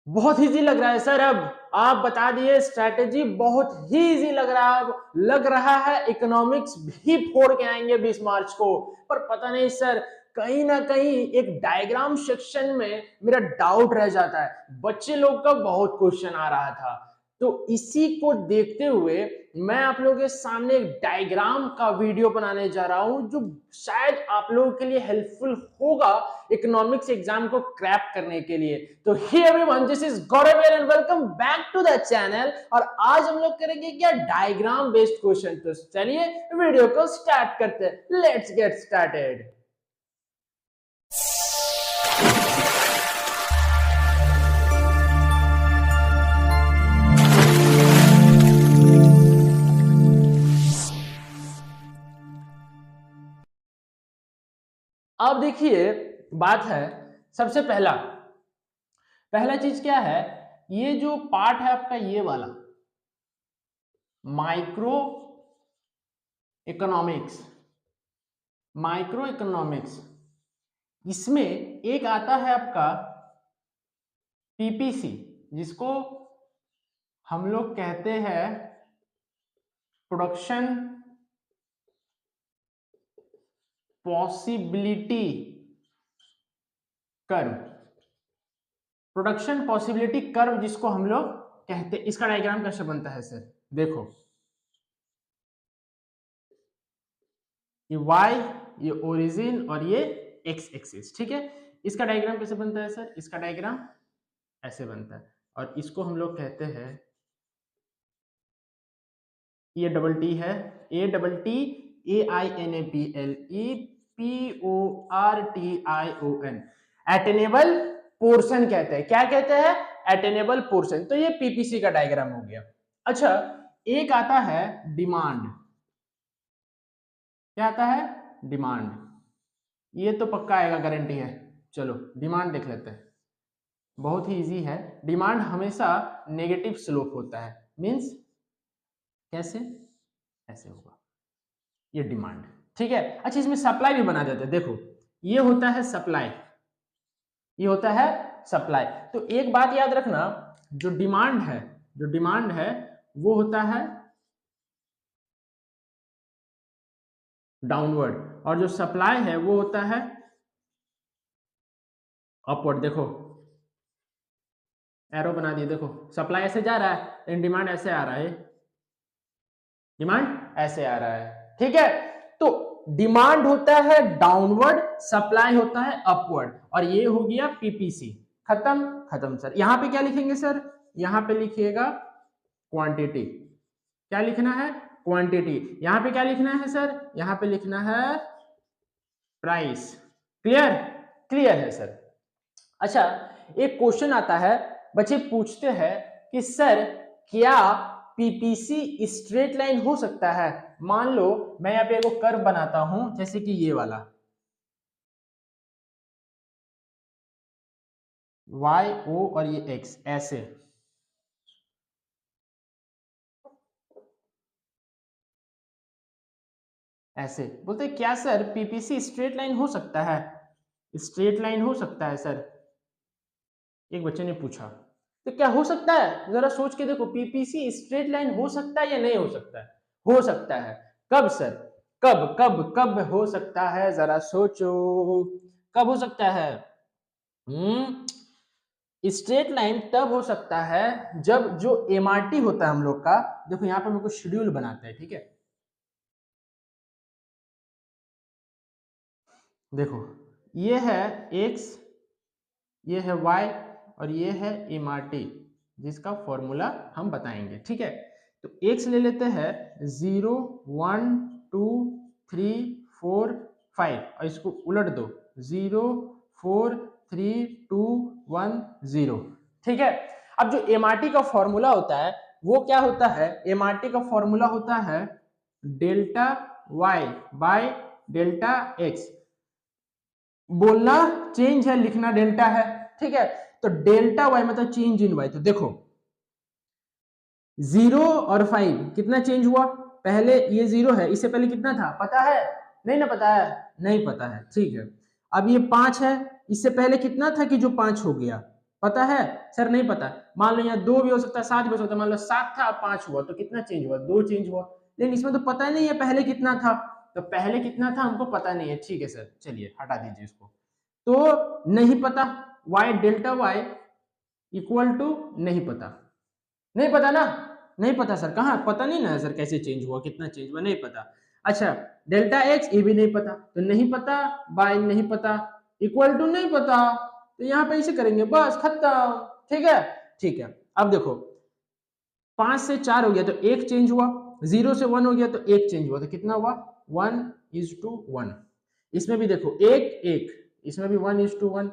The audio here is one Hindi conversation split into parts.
बहुत इजी लग रहा है सर। अब आप बता दिए स्ट्रैटेजी, बहुत ही इजी लग रहा है। अब लग रहा है इकोनॉमिक्स भी फोड़ के आएंगे 20 मार्च को, पर पता नहीं सर, कहीं ना कहीं एक डायग्राम सेक्शन में मेरा डाउट रह जाता है। बच्चे लोग का बहुत क्वेश्चन आ रहा था, तो इसी को देखते हुए मैं आप लोगों के सामने एक डायग्राम का वीडियो बनाने जा रहा हूं, जो शायद आप लोगों के लिए हेल्पफुल होगा इकोनॉमिक्स एग्जाम को क्रैक करने के लिए। तो hey everyone, this is Gaurav and welcome back to the channel. और आज हम लोग करेंगे क्या, डायग्राम बेस्ड क्वेश्चन। तो चलिए वीडियो को स्टार्ट करते हैं। Let's get started. अब देखिए, बात है सबसे पहला चीज क्या है, ये जो पार्ट है आपका ये वाला माइक्रो इकोनॉमिक्स, इसमें एक आता है आपका पीपीसी, जिसको हम लोग कहते हैं प्रोडक्शन पॉसिबिलिटी कर्व, जिसको हम लोग कहते हैं। इसका डायग्राम कैसे बनता है सर, देखो ये y, ये ओरिजिन और ये x एक्सिस, ठीक है। इसका डायग्राम कैसे बनता है सर, इसका डायग्राम ऐसे बनता है, और इसको हम लोग कहते हैं, ये डबल टी है, A double T A I N A P L E P O R T I O N, attainable portion कहते हैं। क्या कहते हैं, एटेनेबल पोर्शन। तो ये पीपीसी का डायग्राम हो गया। अच्छा, एक आता है डिमांड। क्या आता है, डिमांड। ये तो पक्का आएगा, गारंटी है। चलो डिमांड देख लेते हैं, बहुत ही इजी है। डिमांड हमेशा नेगेटिव स्लोप होता है, मींस कैसे, ऐसे होगा ये डिमांड, ठीक है। अच्छा, इसमें सप्लाई भी बना देते हैं। देखो ये होता है सप्लाई, ये होता है सप्लाई। तो एक बात याद रखना, जो डिमांड है वो होता है डाउनवर्ड, और जो सप्लाई है वो होता है अपवर्ड। देखो एरो बना दिए, देखो सप्लाई ऐसे जा रहा है, लेकिन डिमांड ऐसे आ रहा है, डिमांड ऐसे आ रहा है, ठीक है। तो डिमांड होता है डाउनवर्ड, सप्लाई होता है अपवर्ड, और ये हो गया पीपीसी। खत्म सर। यहां पे क्या लिखेंगे सर, यहां पे लिखिएगा क्वांटिटी। क्या लिखना है, क्वांटिटी। यहां पे क्या लिखना है सर, यहां पे लिखना है प्राइस। क्लियर है सर। अच्छा, एक क्वेश्चन आता है, बच्चे पूछते हैं कि सर क्या पीपीसी स्ट्रेट लाइन हो सकता है। मान लो मैं यहाँ पे एक कर्व बनाता हूं, जैसे कि ये वाला y o और ये x, ऐसे ऐसे बोलते क्या सर पीपीसी स्ट्रेट लाइन हो सकता है, स्ट्रेट लाइन हो सकता है सर, एक बच्चे ने पूछा। तो क्या हो सकता है, जरा सोच के देखो, पीपीसी स्ट्रेट लाइन हो सकता है या नहीं हो सकता है, हो सकता है। कब सर, कब हो सकता है, जरा सोचो कब हो सकता है। स्ट्रेट लाइन तब हो सकता है जब जो एमआरटी होता है हम लोग का, देखो यहाँ पे हम लोग शेड्यूल बनाते हैं, ठीक है। देखो ये है x, ये है y और ये है एमआरटी, जिसका फॉर्मूला हम बताएंगे, ठीक है। तो x ले लेते हैं 0 1 2 3 4 5, और इसको उलट दो 0 4 3 2 1 0, ठीक है। अब जो एमआरटी का फॉर्मूला होता है वो क्या होता है, एमआरटी का फॉर्मूला होता है delta y by delta x। बोलना चेंज है, लिखना डेल्टा है, ठीक है। तो डेल्टा y मतलब चेंज इन y। तो देखो 0 और 5 कितना चेंज हुआ, पहले ये 0 है, इससे पहले कितना था पता है, नहीं ना पता है, नहीं पता है, ठीक है। अब ये 5 है, इससे पहले कितना था कि जो 5 हो गया, पता है सर? नहीं पता। मान लो यहाँ 2 भी हो सकता है, 7 भी हो सकता है। मान लो 7 था, अब 5 हुआ, तो कितना चेंज हुआ? 2 चेंज हुआ। लेकिन इसमें तो पता नहीं है पहले कितना था, तो पहले कितना था हमको पता नहीं है। ठीक है सर, चलिए हटा दीजिए इसको। तो नहीं पता, y delta y equal to नहीं पता। नहीं पता ना? नहीं पता सर, कहाँ पता नहीं ना सर, कैसे चेंज हुआ, कितना चेंज हुआ, नहीं पता। अच्छा, डेल्टा x ये भी नहीं पता, तो नहीं पता बाय नहीं पता इक्वल टू नहीं पता, तो यहाँ पे ऐसे करेंगे, बस खत्म। ठीक है, ठीक है। अब देखो 5 से 4 हो गया तो 1 चेंज हुआ, 0 से 1 हो गया तो 1 चेंज हुआ, तो कितना हुआ? 1:1। इसमें भी देखो 1 1, इसमें भी 1:1,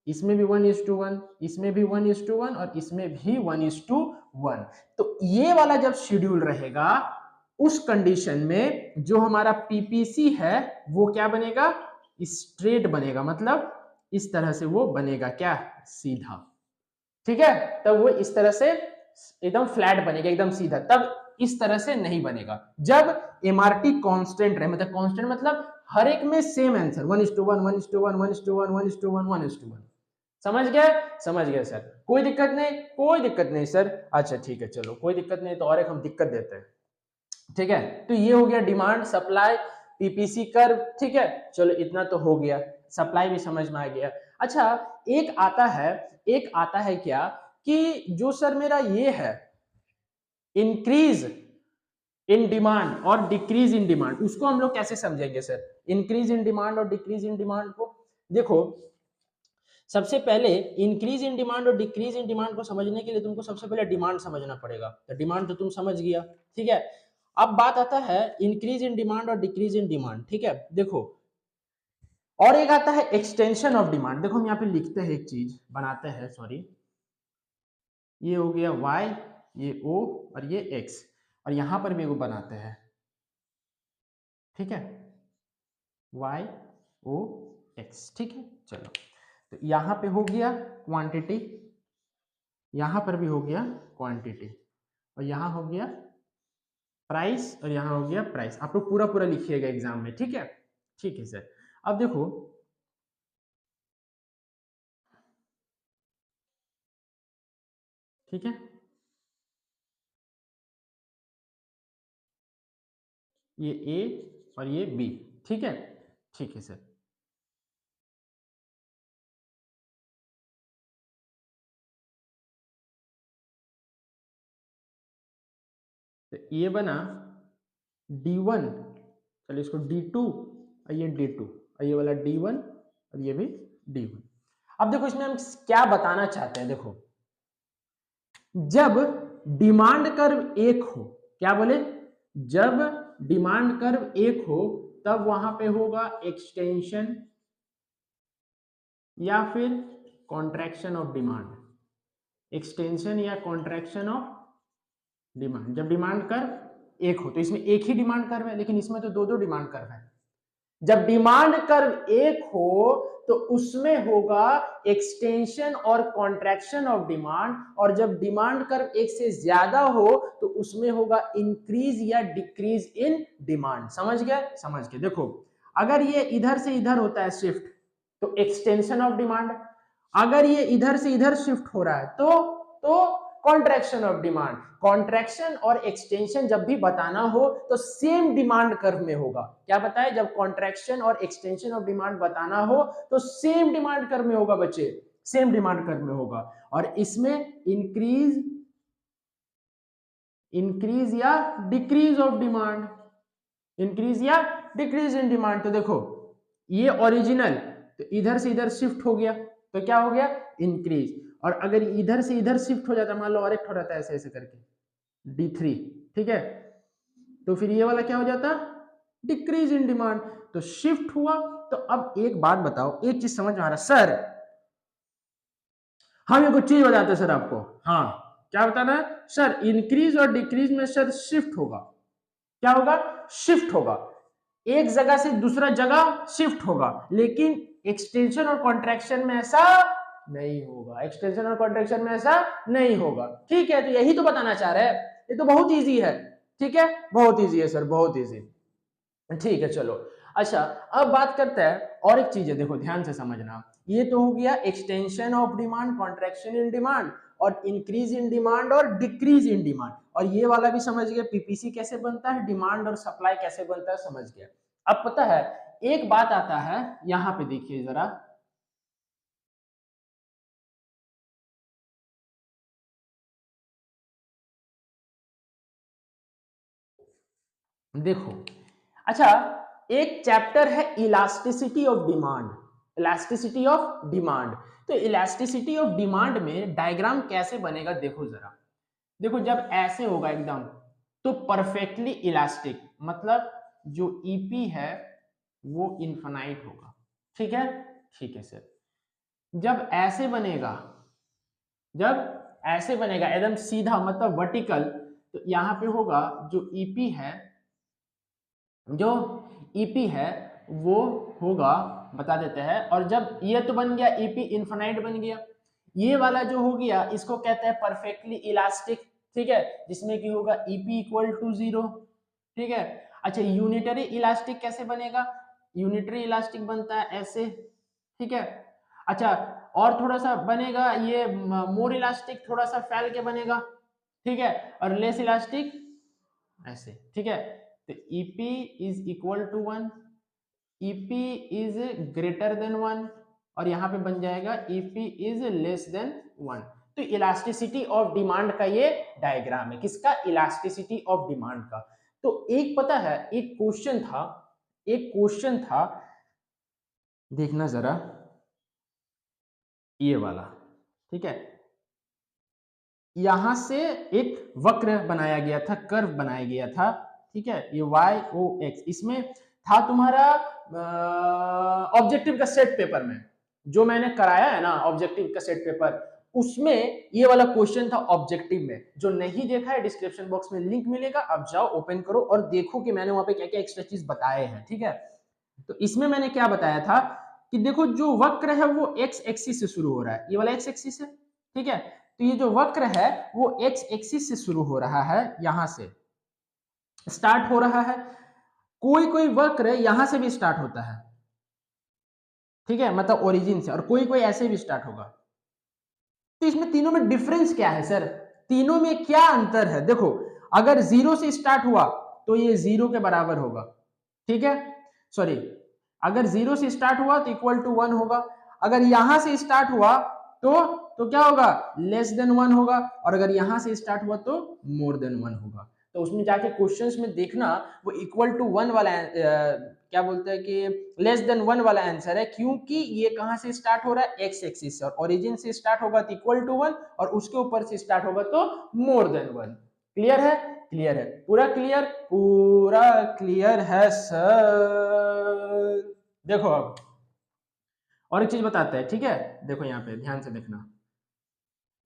इसमें भी 1:1, इसमें भी 1:1 और इसमें भी 1:1। तो ये वाला जब शेड्यूल रहेगा उस कंडीशन में जो हमारा पीपीसी है वो क्या बनेगा? स्ट्रेट बनेगा, मतलब इस तरह से वो बनेगा, क्या? सीधा। ठीक है, तब वो इस तरह से एकदम फ्लैट बनेगा, एकदम सीधा। तब इस तरह से नहीं बनेगा जब एमआरटी कांस्टेंट रहे, मतलब कांस्टेंट मतलब हर एक में सेम आंसर 1:1 1:1 1:1 1:1 1:1। समझ गए? समझ गए सर, कोई दिक्कत नहीं, कोई दिक्कत नहीं सर। अच्छा ठीक है, चलो कोई दिक्कत नहीं, तो और एक हम दिक्कत देते हैं। ठीक है, तो ये हो गया डिमांड सप्लाई पीपीसी कर्व। ठीक है, चलो इतना तो हो गया, सप्लाई भी समझ में आ गया। अच्छा, एक आता है क्या कि जो सर मेरा ये है इंक्रीज इन डिमांड और डिक्रीज इन डिमांड, उसको हम लोग कैसे समझेंगे सर? इंक्रीज इन डिमांड और डिक्रीज इन डिमांड को देखो, सबसे पहले इंक्रीज इन डिमांड और डिक्रीज इन डिमांड को समझने के लिए तुमको सबसे पहले डिमांड समझना पड़ेगा। तो डिमांड तो तुम समझ गया, ठीक है। अब बात आता है इंक्रीज इन डिमांड और डिक्रीज इन डिमांड। ठीक है, देखो और एक आता है एक्सटेंशन ऑफ डिमांड। देखो हम यहाँ पे लिखते हैं, एक चीज बनाते हैं, सॉरी, ये हो गया y, ये o और ये x, और यहां पर भी वो बनाते हैं। ठीक है, y o x। ठीक है, चलो तो यहां पे हो गया क्वांटिटी, यहां पर भी हो गया क्वांटिटी, और यहां हो गया प्राइस, और यहां हो गया प्राइस। आप लोग पूरा पूरा लिखिएगा एग्जाम में, ठीक है? ठीक है सर। अब देखो ठीक है, ये ए और ये बी। ठीक है, ठीक है सर। तो ये बना D1, चलिए इसको D2, और ये D2, और ये वाला D1 और ये भी D1। अब देखो इसमें हम क्या बताना चाहते हैं, देखो जब डिमांड कर्व एक हो, क्या बोले? जब डिमांड कर्व एक हो तब वहां पे होगा एक्सटेंशन या फिर कॉन्ट्रैक्शन ऑफ डिमांड, एक्सटेंशन या कॉन्ट्रैक्शन ऑफ डिमांड। जब डिमांड कर्व एक हो, तो इसमें एक ही डिमांड कर्व है, लेकिन इसमें तो दो दो डिमांड कर्व है। जब डिमांड कर्व एक हो तो उसमें होगा एक्सटेंशन और कॉन्ट्रैक्शन ऑफ डिमांड, और जब डिमांड कर्व एक से ज्यादा हो तो उसमें होगा इंक्रीज या डिक्रीज इन डिमांड। समझ गए? समझ गए। देखो अगर ये इधर से इधर होता है शिफ्ट, तो एक्सटेंशन ऑफ डिमांड। अगर ये इधर से इधर शिफ्ट हो रहा है तो कॉन्ट्रैक्शन ऑफ डिमांड। कॉन्ट्रैक्शन और एक्सटेंशन जब भी बताना हो तो सेम डिमांड कर्व में होगा। क्या बताए? जब कॉन्ट्रैक्शन और एक्सटेंशन ऑफ डिमांड बताना हो तो सेम डिमांड कर्व में होगा बच्चे, सेम डिमांड कर्व में होगा। और इसमें इंक्रीज या डिक्रीज ऑफ डिमांड, इंक्रीज या डिक्रीज इन डिमांड। तो देखो ये ओरिजिनल, तो इधर से इधर शिफ्ट हो गया तो क्या हो गया? इंक्रीज। और अगर इधर से इधर शिफ्ट हो जाता, मान लो और एक रहता है ऐसे ऐसे करके D3, ठीक है, तो फिर ये वाला क्या हो जाता? Decrease in demand. तो शिफ्ट हुआ। तो अब एक बात बताओ, एक चीज समझ में आ रहा सर? हम ये कुछ चीज बताते सर आपको। हाँ, क्या बताना है सर? इंक्रीज और डिक्रीज में सर शिफ्ट होगा। क्या होगा? शिफ्ट होगा, एक जगह से दूसरा जगह शिफ्ट होगा। लेकिन एक्सटेंशन और कॉन्ट्रैक्शन में ऐसा नहीं होगा, एक्सटेंशन और कॉन्ट्रैक्शन में ऐसा नहीं होगा। ठीक है, तो यही तो बताना चाह रहे हैं। ये तो बहुत इजी है। ठीक है, बहुत इजी है सर, बहुत इजी। ठीक है, चलो। अच्छा, अब बात करते हैं और एक चीज है, देखो ध्यान से समझना। ये तो हो गया extension of demand, contraction in demand, और इंक्रीज इन डिमांड और डिक्रीज इन डिमांड। और ये वाला भी समझ गए पीपीसी कैसे बनता है, डिमांड और सप्लाई कैसे बनता है, समझ गया। अब पता है एक बात आता है, यहां पे देखिए जरा, देखो, अच्छा, एक चैप्टर है elasticity of demand, elasticity of demand. तो इलास्टिसिटी ऑफ डिमांड में डायग्राम कैसे बनेगा देखो जरा, देखो जब ऐसे होगा एकदम तो परफेक्टली इलास्टिक, मतलब जो ईपी है वो इनफाइनाइट होगा, ठीक है, ठीक है सर। जब ऐसे बनेगा, जब ऐसे बनेगा एकदम सीधा मतलब वर्टिकल, तो यहां पे होगा जो ईपी है, जो ईपी है वो होगा, बता देते हैं। और जब ये तो बन गया ईपी इनफाइनाइट बन गया, ये वाला जो हो गया इसको कहते हैं परफेक्टली इलास्टिक, ठीक है, जिसमें कि होगा ईपी इक्वल टू 0, ठीक है। अच्छा, यूनिटरी इलास्टिक कैसे बनेगा, यूनिटरी इलास्टिक बनता है ऐसे, ठीक है। अच्छा, और थोड़ा सा बनेगा ये मोर इलास्टिक, थोड़ा सा फैल के बनेगा, ठीक है, और लेस इलास्टिक ऐसे, ठीक है। तो EP is equal to 1, EP is greater than 1, और यहां पे बन जाएगा EP इज लेस देन 1। तो इलास्टिसिटी ऑफ डिमांड का ये डायग्राम है, किसका, इलास्टिसिटी ऑफ डिमांड का। तो एक पता है एक क्वेश्चन था, एक क्वेश्चन था, देखना जरा, ये वाला, ठीक है, यहां से एक वक्र बनाया गया था, कर्व बनाया गया था, ठीक है, ये YOX, इसमें था तुम्हारा ऑब्जेक्टिव का सेट पेपर में, जो मैंने कराया है ना ऑब्जेक्टिव का सेट पेपर, उसमें ये वाला क्वेश्चन था ऑब्जेक्टिव में। जो नहीं देखा है डिस्क्रिप्शन बॉक्स में लिंक मिलेगा, आप जाओ ओपन करो और देखो कि मैंने वहां पे क्या क्या एक्स्ट्रा चीज बताए हैं, ठीक है। तो इसमें मैंने क्या बताया था कि देखो जो वक्र है वो एक्स एक्सिस से शुरू हो रहा है, ये वाला एक्स एक्सिस है, ठीक है। तो ये जो वक्र है वो एक्स एक्सिस से शुरू हो रहा है, यहां से स्टार्ट हो रहा है, कोई कोई वक्र यहां से भी स्टार्ट होता है, ठीक है, मतलब ओरिजिन से, और कोई कोई ऐसे भी स्टार्ट होगा। तो इसमें तीनों में डिफरेंस क्या है सर, तीनों में क्या अंतर है, देखो अगर 0 से स्टार्ट हुआ तो ये 0 के बराबर होगा, ठीक है, सॉरी, अगर 0 से स्टार्ट हुआ तो इक्वल टू 1 होगा, अगर यहां से स्टार्ट हुआ तो क्या होगा, लेस देन 1 होगा, और अगर यहां से स्टार्ट हुआ तो मोर देन 1 होगा। तो उसमें जाके क्वेश्चंस में देखना वो इक्वल टू 1 वाला क्या बोलते हैं कि लेस देन 1 वाला आंसर है, क्योंकि ये कहां से स्टार्ट हो रहा है, एक्स एक्सिस से, और ओरिजिन से स्टार्ट होगा तो इक्वल टू 1, और उसके ऊपर से स्टार्ट होगा तो मोर देन 1। क्लियर है, क्लियर है, पूरा क्लियर, पूरा क्लियर है सर। देखो अब और एक चीज बताते हैं, ठीक है, देखो यहाँ पे ध्यान से देखना,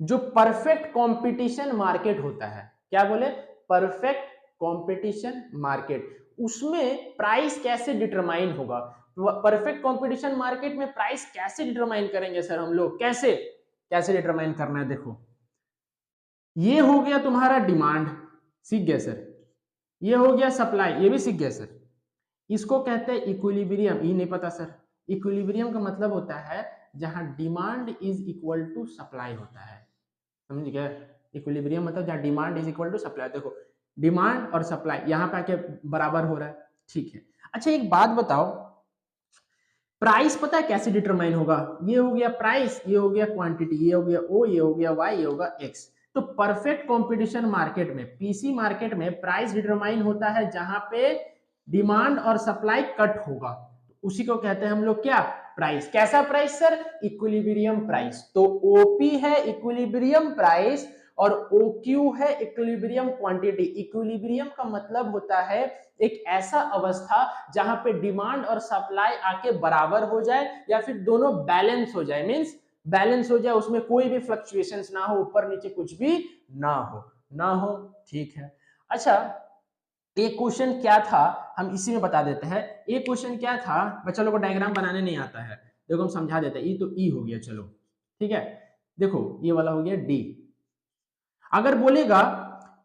जो परफेक्ट कंपटीशन मार्केट होता है, क्या बोले, परफेक्ट कंपटीशन मार्केट, उसमें प्राइस कैसे डिटरमाइन होगा, परफेक्ट कंपटीशन मार्केट में प्राइस कैसे डिटरमाइन करेंगे सर हम लोग, कैसे कैसे डिटरमाइन करना है, देखो ये हो गया तुम्हारा डिमांड, सीख गए सर, ये हो गया सप्लाई, ये भी सीख गए सर। इसको कहते हैं इक्विलिब्रियम, ये नहीं पता सर, इक्विलिब्रियम का मतलब होता है जहां demand is equal to supply होता है, समझ गए, इक्विलिब्रियम मतलब जहां demand is equal to supply, देखो डिमांड और सप्लाई यहाँ पे आके बराबर हो रहा है, ठीक है। अच्छा एक बात बताओ, प्राइस पता है कैसे डिटरमाइन होगा, ये हो गया प्राइस, ये हो गया क्वांटिटी, ये हो गया ओ, ये हो गया वाई, ये होगा एक्स। तो परफेक्ट कंपटीशन मार्केट में, पीसी मार्केट में प्राइस डिटरमाइन होता है जहां पे डिमांड और सप्लाई कट होगा, उसी को कहते हैं हम लोग क्या, प्राइस। कैसा प्राइस सर, इक्विलिब्रियम प्राइस। तो ओपी है इक्विलिब्रियम प्राइस, और OQ है इक्विलिब्रियम क्वांटिटी। इक्विलिब्रियम का मतलब होता है एक ऐसा अवस्था जहां पे डिमांड और सप्लाई आके बराबर हो जाए, या फिर दोनों बैलेंस हो जाए, मींस बैलेंस हो जाए, उसमें कोई भी फ्लक्चुएशंस ना हो, ऊपर नीचे कुछ भी ना हो, ठीक है। अच्छा एक क्वेश्चन क्या था, हम इसी में बता देते हैं, एक क्वेश्चन क्या था, बच्चा लोग को डायग्राम बनाने नहीं आता है, देखो हम समझा देते हैं, ई तो ई हो गया, चलो ठीक है। देखो ये वाला हो गया डी, अगर बोलेगा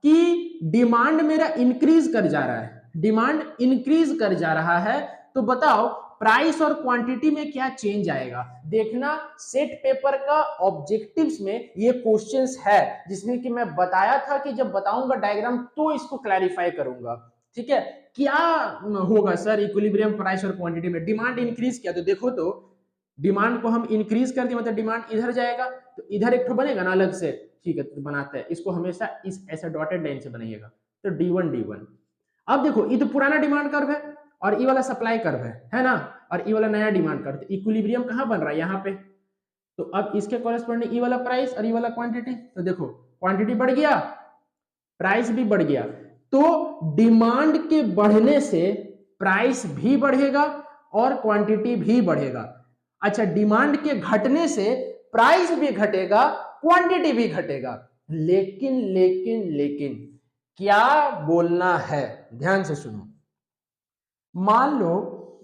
कि डिमांड मेरा इंक्रीज कर जा रहा है, डिमांड इंक्रीज कर जा रहा है, तो बताओ प्राइस और क्वांटिटी में क्या चेंज आएगा देखना। सेट पेपर का ऑब्जेक्टिव्स में ये क्वेश्चंस है जिसमें कि मैं बताया था कि जब बताऊंगा डायग्राम तो इसको क्लैरिफाई करूंगा। ठीक है, क्या होगा सर इक्विलिब्रियम प्राइस और क्वांटिटी में? डिमांड इंक्रीज किया तो देखो तो डिमांड को हम इंक्रीज कर दिए मतलब डिमांड इधर जाएगा तो इधर एक तो बनेगा ना अलग से। ठीक है, तो बनाते हैं इसको हमेशा इस ऐसे डॉटेड लाइन से बनाइएगा तो D1 अब देखो ये तो पुराना डिमांड कर्व है और ये वाला सप्लाई कर्व है ना, और ये वाला नया डिमांड कर्व। तो इक्विलिब्रियम कहां बन रहा है यहाँ पे, तो अब इसके कॉरेस्पॉन्डिंग ये वाला प्राइस और ये वाला क्वांटिटी, तो देखो क्वांटिटी बढ़ गया प्राइस भी बढ़ गया, तो डिमांड के बढ़ने से प्राइस भी बढ़ेगा और क्वांटिटी भी बढ़ेगा। अच्छा, डिमांड के घटने से प्राइस भी घटेगा क्वांटिटी भी घटेगा, लेकिन लेकिन लेकिन क्या बोलना है, ध्यान से सुनो। मान लो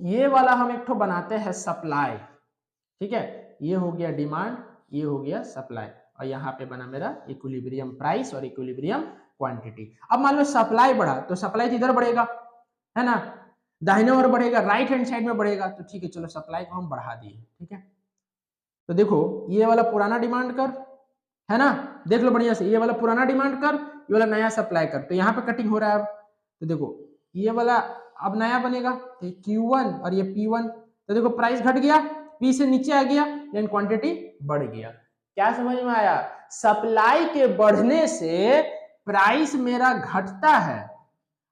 ये वाला हम एक तो बनाते हैं सप्लाई, ठीक है, ये हो गया डिमांड, ये हो गया सप्लाई, और यहाँ पे बना मेरा इक्विलिब्रियम प्राइस और इक्विलिब्रियम क्वांटिटी। अब मान लो सप्लाई बढ़ा तो सप्लाई तो इधर बढ़ेगा है ना, दाहिने ओर बढ़ेगा, राइट हैंड साइड में बढ़ेगा, तो ठीक है चलो सप्लाई को हम बढ़ा दिए। ठीक है, तो देखो ये वाला पुराना डिमांड कर्व है ना, देख लो बढ़िया से, ये वाला पुराना डिमांड कर्व, ये वाला नया सप्लाई कर्व, तो यहाँ पे कटिंग हो रहा है अब, तो देखो ये वाला अब नया बनेगा तो Q1 और ये P1, तो देखो प्राइस घट गया, P से नीचे आ गया, यानी क्वांटिटी बढ़ गया। क्या समझ में आया? सप्लाई के बढ़ने से प्राइस मेरा घटता है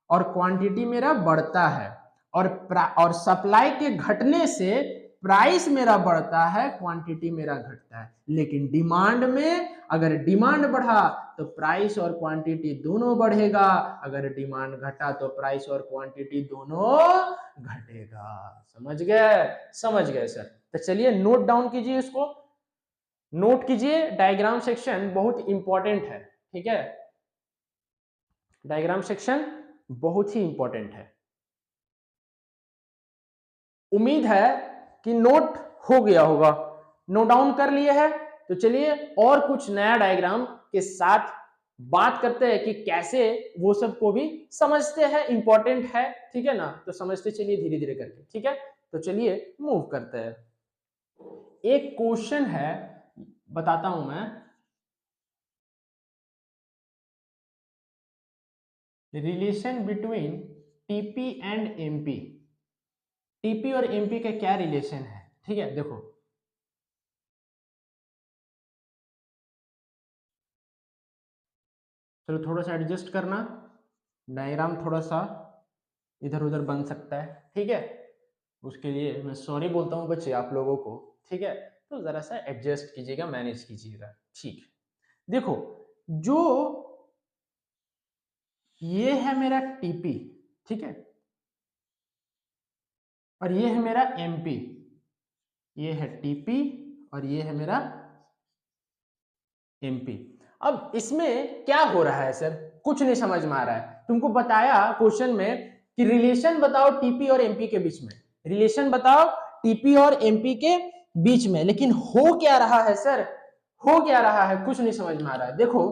और क्वांटिटी मेरा बढ़ता है, और सप्लाई के घटने से प्राइस मेरा बढ़ता है क्वांटिटी मेरा घटता है। लेकिन डिमांड में अगर डिमांड बढ़ा तो प्राइस और क्वांटिटी दोनों बढ़ेगा, अगर डिमांड घटा तो प्राइस और क्वांटिटी दोनों घटेगा। समझ गए? समझ गए सर। तो चलिए नोट डाउन कीजिए, इसको नोट कीजिए, डायग्राम सेक्शन बहुत इंपॉर्टेंट है। ठीक है, डायग्राम सेक्शन बहुत ही इंपॉर्टेंट है। उम्मीद है कि नोट हो गया होगा, नोट डाउन कर लिए है। तो चलिए और कुछ नया डायग्राम के साथ बात करते हैं कि कैसे वो सब को भी समझते हैं, इंपॉर्टेंट है। ठीक है ना, तो समझते चलिए धीरे धीरे करके। ठीक है, तो चलिए मूव करते हैं। एक क्वेश्चन है, बताता हूं मैं, relation between TP and MP. TP और एमपी का क्या रिलेशन है? ठीक है, देखो चलो थोड़ा सा एडजस्ट करना, डायग्राम थोड़ा सा इधर उधर बन सकता है। ठीक है, उसके लिए मैं सॉरी बोलता हूँ बच्चे आप लोगों को। ठीक है, तो जरा सा एडजस्ट कीजिएगा, मैनेज कीजिएगा। ठीक, देखो जो ये है मेरा टीपी, ठीक है, और ये है मेरा एमपी, ये है टीपी और ये है मेरा एमपी। अब इसमें क्या हो रहा है सर, कुछ नहीं समझ में आ रहा है। तुमको बताया क्वेश्चन में कि रिलेशन बताओ टीपी और एमपी के बीच में, रिलेशन बताओ टीपी और एमपी के बीच में, लेकिन हो क्या रहा है सर, हो क्या रहा है, कुछ नहीं समझ में आ रहा है। देखो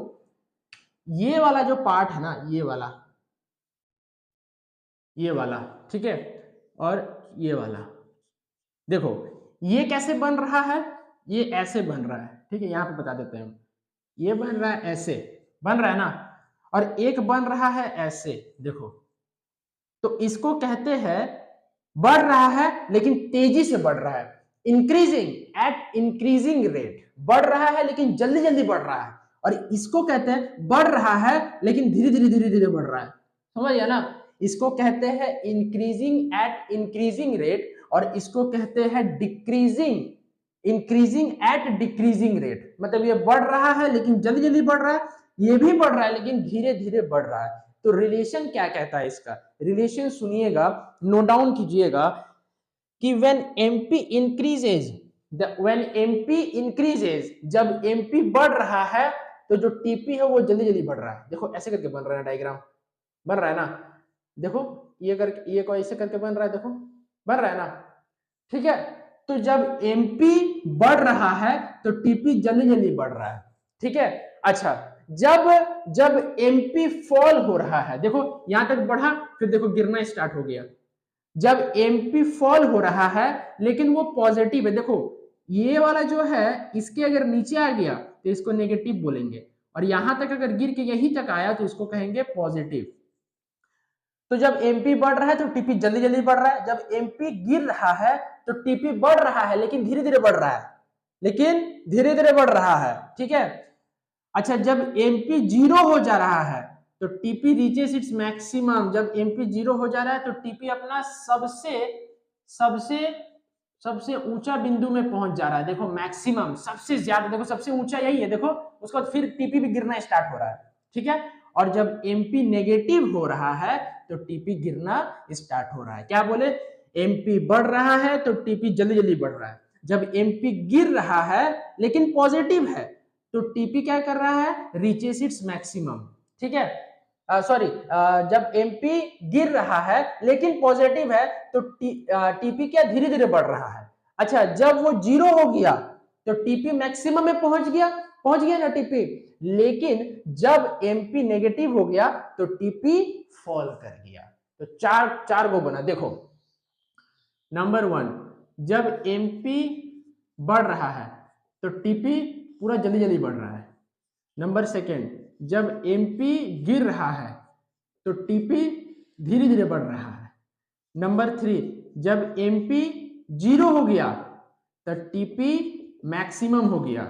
ये वाला जो पार्ट है ना, ये वाला, ये वाला, ठीक है, और ये वाला, देखो ये कैसे बन रहा है, ये ऐसे बन रहा है। ठीक है, यहां पे बता देते हैं हम, ये बन रहा है ऐसे, बन रहा है ना, और एक बन रहा है ऐसे, देखो, तो इसको कहते हैं बढ़ रहा है लेकिन तेजी से बढ़ रहा है, इंक्रीजिंग एट इंक्रीजिंग रेट, बढ़ रहा है लेकिन जल्दी जल्दी बढ़ रहा है। और इसको कहते हैं बढ़ रहा है लेकिन धीरे धीरे धीरे धीरे बढ़ रहा है, समझ गया ना, इसको कहते हैं इंक्रीजिंग एट इंक्रीजिंग रेट, और इसको कहते हैं decreasing increasing at decreasing rate. मतलब ये बढ़ रहा है लेकिन जल्दी जल्दी बढ़ रहा है, ये भी बढ़ रहा है लेकिन धीरे धीरे बढ़ रहा है। तो रिलेशन क्या कहता है इसका, रिलेशन सुनिएगा, नोट डाउन कीजिएगा कि when MP increases, when MP increases, जब एमपी बढ़ रहा है तो जो टीपी है वो जल्दी जल्दी बढ़ रहा है। देखो ऐसे करके बन रहा है डायग्राम, बन रहा है ना, देखो ये करके, ये को ऐसे करके बन रहा है, देखो बन रहा है ना। ठीक है, तो जब एमपी बढ़ रहा है तो टीपी जल्दी जल्दी बढ़ रहा है। ठीक है, अच्छा जब एमपी फॉल हो रहा है, देखो यहां तक बढ़ा फिर देखो गिरना स्टार्ट हो गया, जब एमपी फॉल हो रहा है लेकिन वो पॉजिटिव है, देखो ये वाला जो है इसके अगर नीचे आ गया तो इसको नेगेटिव बोलेंगे, और यहां तक अगर गिर के यहीं तक आया तो इसको कहेंगे पॉजिटिव। तो जब एमपी बढ़ रहा है तो टीपी जल्दी जल्दी बढ़ रहा है, जब एमपी गिर रहा है तो टीपी बढ़ रहा है लेकिन धीरे धीरे बढ़ रहा है, लेकिन धीरे धीरे बढ़ रहा है, ठीक है। अच्छा, जब एमपी जीरो हो जा रहा है तो टीपी रीचेस इट्स मैक्सिमम, जब एमपी जीरो हो जा रहा है तो टीपी अपना सबसे सबसे सबसे ऊंचा बिंदु में पहुंच जा रहा है, देखो मैक्सिमम सबसे ज्यादा, देखो सबसे ऊंचा यही है, देखो उसके बाद फिर टीपी भी गिरना स्टार्ट हो रहा है, ठीक है। और जब एमपी नेगेटिव हो रहा है तो टीपी गिरना स्टार्ट हो रहा है। क्या बोले, एमपी बढ़ रहा है तो टीपी जल्दी जल्दी बढ़ रहा है, जब एमपी गिर रहा है लेकिन पॉजिटिव है तो टीपी क्या कर रहा है, रीचेस इट्स मैक्सिमम, ठीक है। सॉरी, जब एमपी गिर रहा है लेकिन पॉजिटिव है तो टीपी क्या धीरे धीरे बढ़ रहा है। अच्छा, जब वो जीरो हो गया तो टीपी मैक्सिमम में पहुंच गया ना टीपी, लेकिन जब एमपी नेगेटिव हो गया तो टीपी फॉल कर गया। तो चार चार को बना, देखो नंबर वन, जब एमपी बढ़ रहा है तो टीपी पूरा जल्दी जल्दी बढ़ रहा है। नंबर सेकेंड, जब एमपी गिर रहा है तो टीपी धीरे धीरे बढ़ रहा है। नंबर थ्री, जब एमपी जीरो हो गया तो टीपी मैक्सिमम हो गया।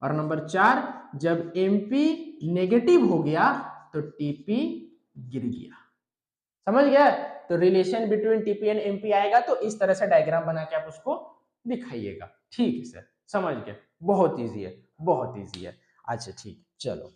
और नंबर चार, जब एमपी नेगेटिव हो गया तो टीपी गिर गया। समझ गया? तो relation between TP and MP आएगा तो इस तरह से डायग्राम बना के आप उसको दिखाइएगा। ठीक है सर, समझ गए, बहुत इजी है, बहुत इजी है। अच्छा ठीक, चलो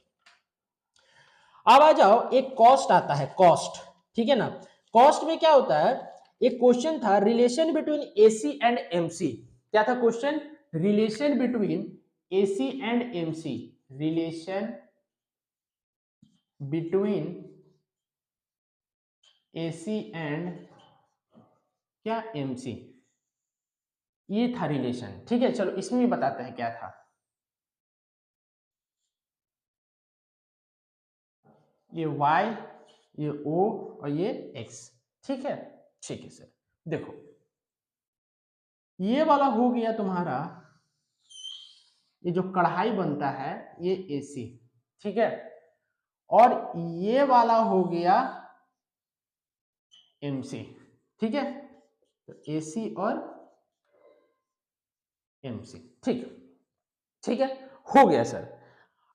अब आ जाओ, एक कॉस्ट आता है, कॉस्ट, ठीक है ना। कॉस्ट में क्या होता है, एक क्वेश्चन था relation between AC and MC. क्या था question, relation between AC and MC, relation between AC and क्या एमसी, ये था रिलेशन, ठीक है। चलो इसमें भी बताते हैं क्या था। ये y, ये o और ये x, ठीक है। ठीक है सर, देखो ये वाला हो गया तुम्हारा, ये जो कढ़ाई बनता है ये एसी, ठीक है। और ये वाला हो गया एमसी, ठीक है। तो एसी और एमसी, ठीक, ठीक है, हो गया सर।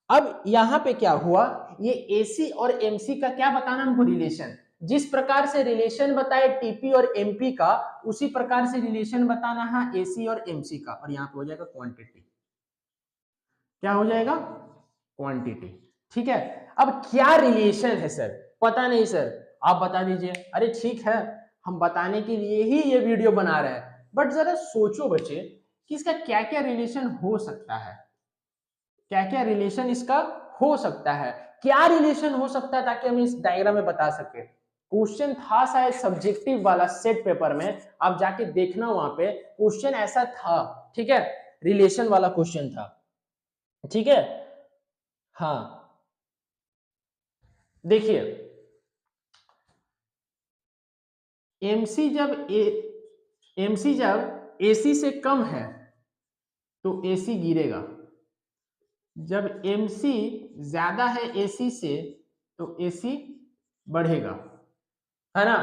अब यहां पे क्या हुआ, ये एसी और एमसी का क्या बताना हमको, रिलेशन। जिस प्रकार से रिलेशन बताए टीपी और एमपी का, उसी प्रकार से रिलेशन बताना है एसी और एमसी का। और यहां पे हो जाएगा क्वांटिटी, क्या हो जाएगा, क्वांटिटी, ठीक है। अब क्या रिलेशन है सर, पता नहीं सर, आप बता दीजिए। अरे ठीक है, हम बताने के लिए ही ये वीडियो बना रहे हैं, बट जरा सोचो बच्चे कि इसका क्या क्या रिलेशन हो सकता है, क्या क्या रिलेशन इसका हो सकता है, क्या रिलेशन हो सकता है, ताकि हम इस डायग्राम में बता सके। क्वेश्चन था शायद सब्जेक्टिव वाला सेट पेपर में, आप जाके देखना वहां पे क्वेश्चन ऐसा था, ठीक है, रिलेशन वाला क्वेश्चन था, ठीक है। हाँ देखिए, एमसी जब एमसी जब एसी से कम है तो एसी गिरेगा, जब एमसी ज्यादा है एसी से तो एसी बढ़ेगा, है ना।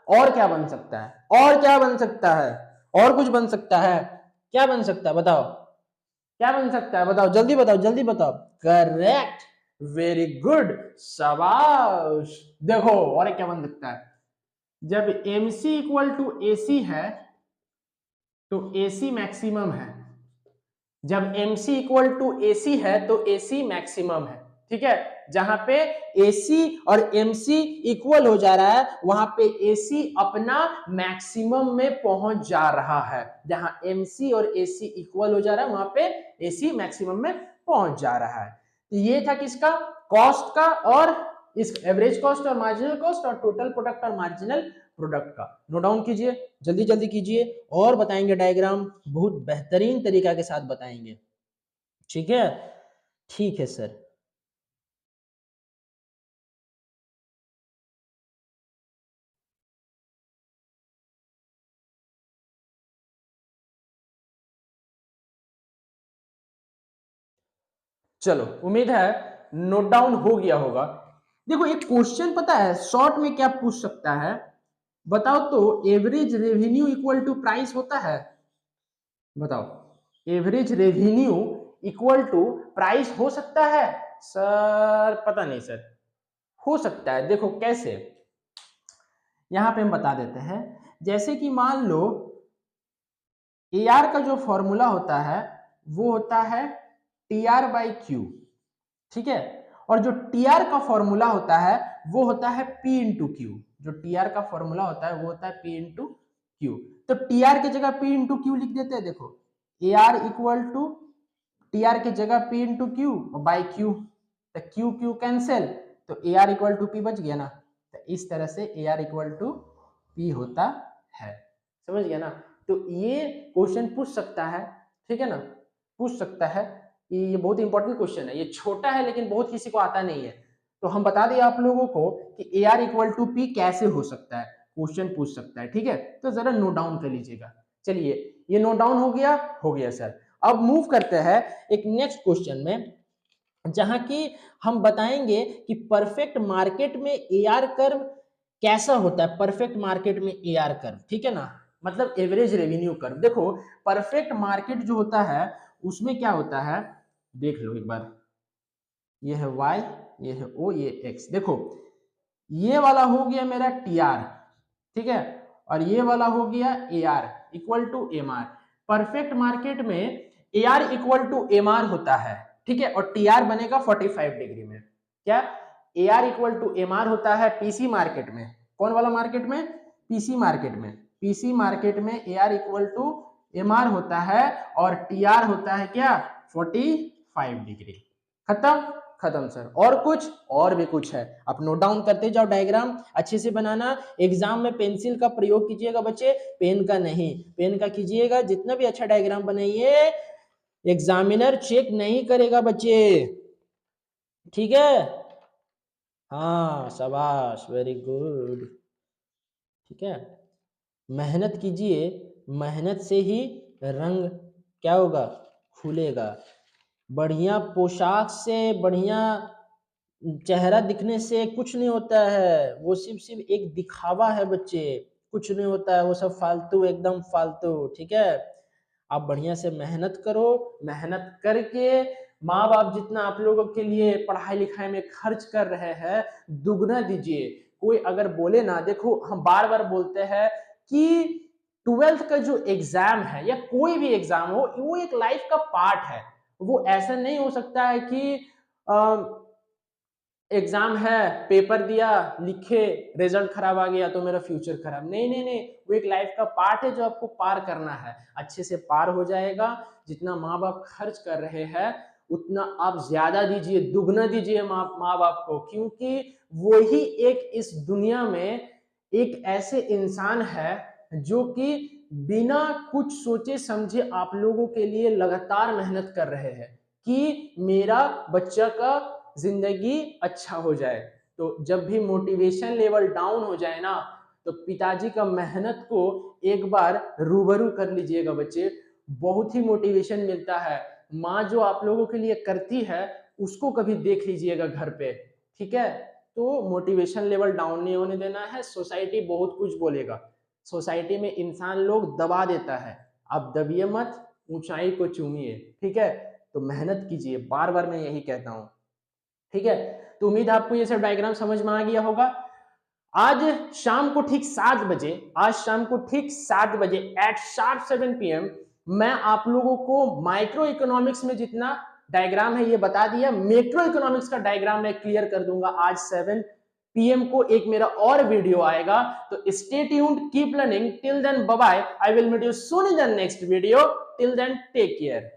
और क्या बन सकता है, और क्या बन सकता है, और कुछ बन सकता है, क्या बन सकता है बताओ, क्या बन सकता है बताओ, जल्दी बताओ, जल्दी बताओ। करेक्ट, वेरी गुड, शाबाश। देखो और क्या बन सकता है, जब MC इक्वल टू AC है तो AC मैक्सिमम है, जब MC इक्वल टू AC है तो AC मैक्सिमम है, ठीक है। जहां पे AC और MC इक्वल हो जा रहा है वहां पे AC अपना मैक्सिमम में पहुंच जा रहा है, जहां MC और AC इक्वल हो जा रहा है वहां पे AC मैक्सिमम में पहुंच जा रहा है। तो ये था किसका, कॉस्ट का, और इस एवरेज कॉस्ट और मार्जिनल कॉस्ट और टोटल प्रोडक्ट और मार्जिनल प्रोडक्ट का। नोट डाउन कीजिए, जल्दी जल्दी कीजिए, और बताएंगे डायग्राम बहुत बेहतरीन तरीका के साथ बताएंगे, ठीक है। ठीक है सर। चलो उम्मीद है नोट डाउन हो गया होगा। देखो एक क्वेश्चन पता है शॉर्ट में क्या पूछ सकता है, बताओ तो average revenue equal to price होता है? बताओ, average revenue equal to price हो सकता है? सर पता नहीं सर, हो सकता है। देखो कैसे, यहां पे हम बता देते हैं। जैसे कि मान लो AR का जो फॉर्मूला होता है वो होता है TR/Q, ठीक है। और जो TR का फॉर्मूला होता है वो होता है P इंटू क्यू। जो TR का फॉर्मूला होता है वो होता है P इंटू क्यू। तो TR की जगह P इंटू क्यू लिख देते हैं। देखो AR इक्वल टू TR की जगह P इंटू क्यू और बाई क्यू, तो क्यू क्यू कैंसिल, तो AR इक्वल टू P बच गया ना। तो इस तरह से AR इक्वल टू P होता है, समझ गया ना। तो ये क्वेश्चन पूछ सकता है, ठीक है ना, पूछ सकता है। ये बहुत इंपॉर्टेंट क्वेश्चन है, ये छोटा है लेकिन बहुत किसी को आता नहीं है। तो हम बता दें आप लोगों को कि AR इक्वल टू P कैसे हो सकता है, क्वेश्चन पूछ सकता है, ठीक है। तो जरा नोट डाउन कर लीजिएगा। चलिए ये नोट डाउन हो गया, हो गया सर। अब मूव करते हैं एक नेक्स्ट क्वेश्चन में, जहां की हम बताएंगे कि परफेक्ट मार्केट में AR कर्व कैसा होता है। परफेक्ट मार्केट में AR कर्व, ठीक है ना, मतलब एवरेज रेवेन्यू कर्व। देखो परफेक्ट मार्केट जो होता है उसमें क्या होता है, देख लो एक बार, ये है Y, ये है O, ये X। देखो ये वाला हो गया मेरा TR, ठीक है, और ये वाला हो गया AR equal to MR। Perfect market में AR इक्वल टू MR होता है, ठीक है, और TR बनेगा 45 डिग्री में। क्या AR इक्वल टू MR होता है PC मार्केट में? कौन वाला मार्केट में? PC मार्केट में। PC मार्केट में AR इक्वल टू MR होता है और TR होता है क्या, 45 डिग्री। खत्म, खत्म सर। और कुछ? और भी कुछ है, आप नोट डाउन करते जाओ। डायग्राम अच्छे से बनाना। एग्जाम में पेंसिल का प्रयोग कीजिएगा बच्चे, पेन का नहीं। पेन का कीजिएगा, जितना भी अच्छा डायग्राम बनाइए एग्जामिनर चेक नहीं करेगा बच्चे, ठीक है। हाँ शाबाश, वेरी गुड, ठीक है। मेहनत कीजिए, मेहनत से ही रंग क्या होगा, खुलेगा। बढ़िया पोशाक से, बढ़िया चेहरा दिखने से कुछ नहीं होता है, वो सिर्फ एक दिखावा है बच्चे, कुछ नहीं होता है वो सब फालतू, एकदम फालतू, ठीक है। आप बढ़िया से मेहनत करो, मेहनत करके माँ बाप जितना आप लोगों के लिए पढ़ाई लिखाई में खर्च कर रहे हैं दुगना दीजिए। कोई अगर बोले ना, देखो हम बार बार बोलते हैं कि 12th का जो एग्जाम है या कोई भी एग्जाम हो वो एक लाइफ का पार्ट है। वो ऐसा नहीं हो सकता है कि एग्जाम है, पेपर दिया, लिखे, रिजल्ट खराब आ गया तो मेरा फ्यूचर खराब। नहीं नहीं नहीं, वो एक लाइफ का पार्ट है जो आपको पार करना है। अच्छे से पार हो जाएगा। जितना माँ बाप खर्च कर रहे हैं उतना आप ज्यादा दीजिए, दुगना दीजिए माँ बाप को, क्योंकि वही एक इस दुनिया में एक ऐसे इंसान है जो कि बिना कुछ सोचे समझे आप लोगों के लिए लगातार मेहनत कर रहे हैं कि मेरा बच्चा का जिंदगी अच्छा हो जाए। तो जब भी मोटिवेशन लेवल डाउन हो जाए ना, तो पिताजी का मेहनत को एक बार रूबरू कर लीजिएगा बच्चे, बहुत ही मोटिवेशन मिलता है। माँ जो आप लोगों के लिए करती है उसको कभी देख लीजिएगा घर पे, ठीक है। तो मोटिवेशन लेवल डाउन नहीं होने देना है। सोसाइटी बहुत कुछ बोलेगा, सोसाइटी में इंसान लोग दबा देता है, आप दबिए मत, ऊंचाई को चूमिए, ठीक है। तो मेहनत कीजिए, बार बार मैं यही कहता हूं, ठीक है। तो उम्मीद है आपको ये सब डायग्राम समझ में आ गया होगा। आज शाम को ठीक 7 बजे, आज शाम को ठीक 7 बजे एट शार्प 7 PM मैं आप लोगों को माइक्रो इकोनॉमिक्स में जितना डायग्राम है ये बता दिया, मैक्रो इकोनॉमिक्स का डायग्राम मैं क्लियर कर दूंगा। आज 7 PM को एक मेरा और वीडियो आएगा। तो stay tuned, keep learning, till then bye bye, I will meet you soon in the next video, till then take care.